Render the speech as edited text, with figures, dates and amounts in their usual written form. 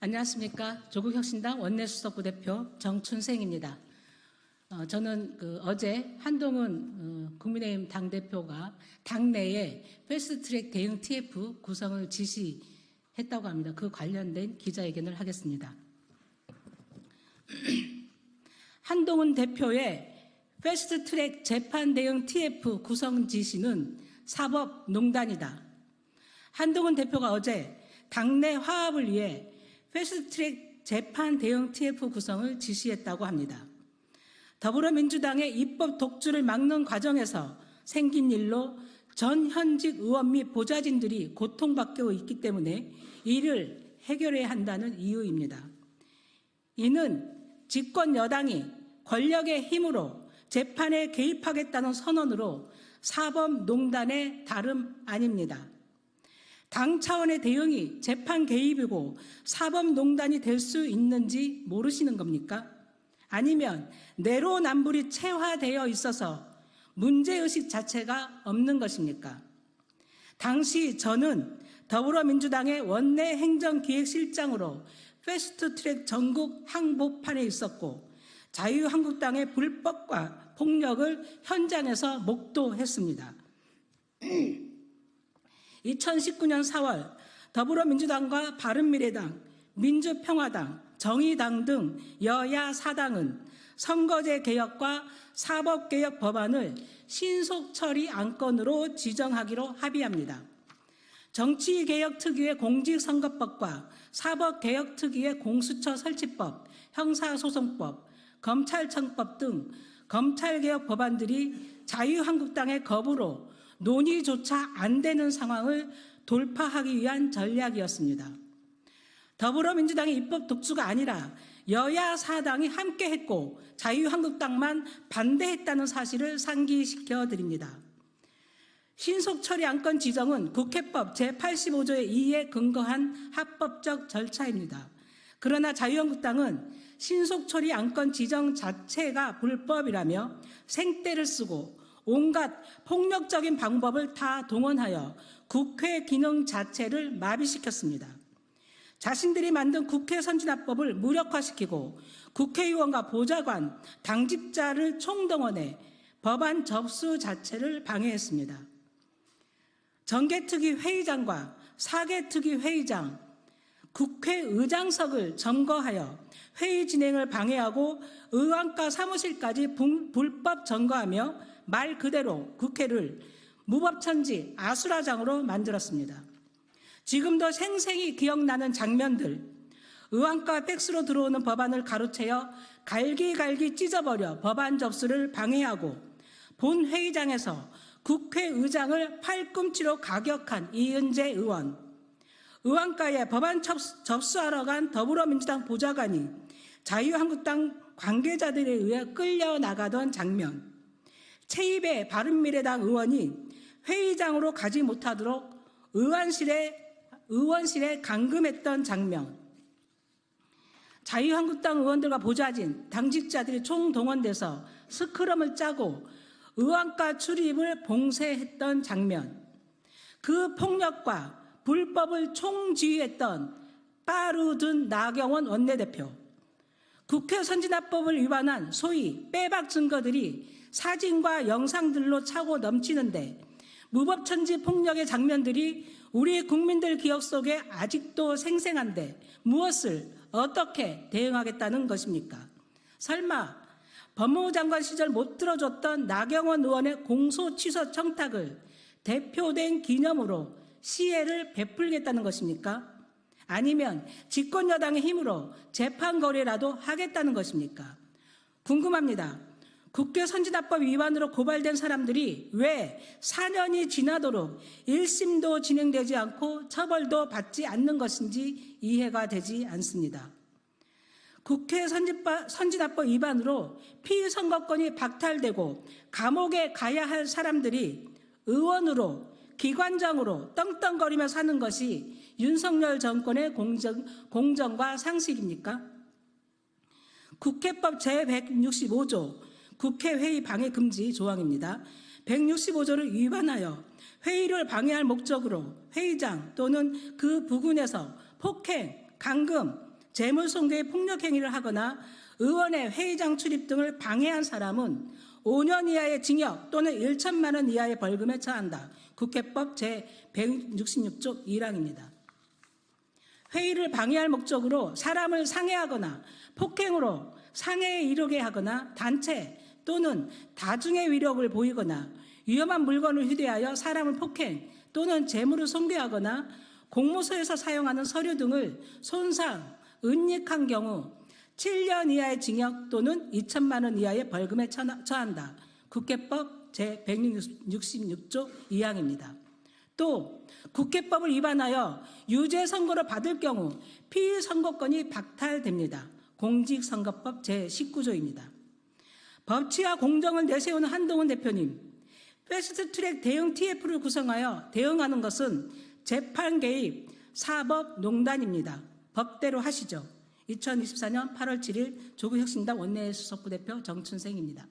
안녕하십니까. 조국혁신당 원내수석부 대표 정춘생입니다. 저는 어제 한동훈 국민의힘 당대표가 당내에 패스트트랙 대응 TF 구성을 지시했다고 합니다. 그 관련된 기자회견을 하겠습니다. 한동훈 대표의 패스트트랙 재판 대응 TF 구성 지시는 사법농단이다. 한동훈 대표가 어제 당내 화합을 위해 패스트트랙 재판 대응 TF 구성을 지시했다고 합니다. 더불어민주당의 입법 독주를 막는 과정에서 생긴 일로 전 현직 의원 및 보좌진들이 고통받고 있기 때문에 이를 해결해야 한다는 이유입니다. 이는 집권 여당이 권력의 힘으로 재판에 개입하겠다는 선언으로 사법농단의 다름 아닙니다. 당 차원의 대응이 재판 개입이고 사법농단이 될 수 있는지 모르시는 겁니까? 아니면 내로남불이 체화되어 있어서 문제의식 자체가 없는 것입니까? 당시 저는 더불어민주당의 원내 행정기획실장으로 패스트트랙 전국 항복판에 있었고 자유한국당의 불법과 폭력을 현장에서 목도했습니다. 2019년 4월 더불어민주당과 바른미래당, 민주평화당, 정의당 등 여야 사당은 선거제 개혁과 사법개혁 법안을 신속 처리 안건으로 지정하기로 합의합니다. 정치개혁 특유의 공직선거법과 사법개혁 특유의 공수처 설치법, 형사소송법, 검찰청법 등 검찰개혁 법안들이 자유한국당의 거부로 논의조차 안 되는 상황을 돌파하기 위한 전략이었습니다. 더불어민주당의 입법 독주가 아니라 여야 사당이 함께했고 자유한국당만 반대했다는 사실을 상기시켜 드립니다. 신속 처리 안건 지정은 국회법 제85조의 2에 근거한 합법적 절차입니다. 그러나 자유한국당은 신속 처리 안건 지정 자체가 불법이라며 생떼를 쓰고 온갖 폭력적인 방법을 다 동원하여 국회 기능 자체를 마비시켰습니다. 자신들이 만든 국회 선진화법을 무력화시키고 국회의원과 보좌관, 당직자를 총동원해 법안 접수 자체를 방해했습니다. 정개특위 회의장과 사개특위 회의장, 국회의장석을 점거하여 회의 진행을 방해하고 의원과 사무실까지 불법 점거하며 말 그대로 국회를 무법천지 아수라장으로 만들었습니다. 지금도 생생히 기억나는 장면들, 의원과 팩스로 들어오는 법안을 가로채어 갈기갈기 찢어버려 법안 접수를 방해하고 본 회의장에서 국회의장을 팔꿈치로 가격한 이은재 의원, 의원가에 법안 접수하러 간 더불어민주당 보좌관이 자유한국당 관계자들에 의해 끌려나가던 장면, 최입의 바른미래당 의원이 회의장으로 가지 못하도록 의원실에 감금했던 장면, 자유한국당 의원들과 보좌진, 당직자들이 총동원돼서 스크럼을 짜고 의원가 출입을 봉쇄했던 장면, 그 폭력과 불법을 총지휘했던 빠르든 나경원 원내대표, 국회 선진화법을 위반한 소위 빼박 증거들이 사진과 영상들로 차고 넘치는데 무법천지 폭력의 장면들이 우리 국민들 기억 속에 아직도 생생한데 무엇을 어떻게 대응하겠다는 것입니까? 설마 법무부 장관 시절 못 들어줬던 나경원 의원의 공소 취소 청탁을 대표된 기념으로 시혜를 베풀겠다는 것입니까? 아니면 집권 여당의 힘으로 재판 거래라도 하겠다는 것입니까? 궁금합니다. 국회 선진화법 위반으로 고발된 사람들이 왜 4년이 지나도록 1심도 진행되지 않고 처벌도 받지 않는 것인지 이해가 되지 않습니다. 국회 선진화법 위반으로 피선거권이 박탈되고 감옥에 가야 할 사람들이 의원으로 기관장으로 떵떵거리며 사는 것이 윤석열 정권의 공정과 상식입니까? 국회법 제165조 국회회의 방해 금지 조항입니다. 165조를 위반하여 회의를 방해할 목적으로 회의장 또는 그 부근에서 폭행, 감금, 재물손괴의 폭력행위를 하거나 의원의 회의장 출입 등을 방해한 사람은 5년 이하의 징역 또는 1천만 원 이하의 벌금에 처한다. 국회법 제166조 1항입니다. 회의를 방해할 목적으로 사람을 상해하거나 폭행으로 상해에 이르게 하거나 단체 또는 다중의 위력을 보이거나 위험한 물건을 휴대하여 사람을 폭행 또는 재물을 손괴하거나 공모서에서 사용하는 서류 등을 손상, 은닉한 경우 7년 이하의 징역 또는 2천만 원 이하의 벌금에 처한다. 국회법 제166조 2항입니다. 또 국회법을 위반하여 유죄 선고를 받을 경우 피의선거권이 박탈됩니다. 공직선거법 제19조입니다. 법치와 공정을 내세우는 한동훈 대표님, 패스트트랙 대응 TF를 구성하여 대응하는 것은 재판 개입, 사법농단입니다. 법대로 하시죠. 2024년 8월 7일 조국혁신당 원내수석부대표 정춘생입니다.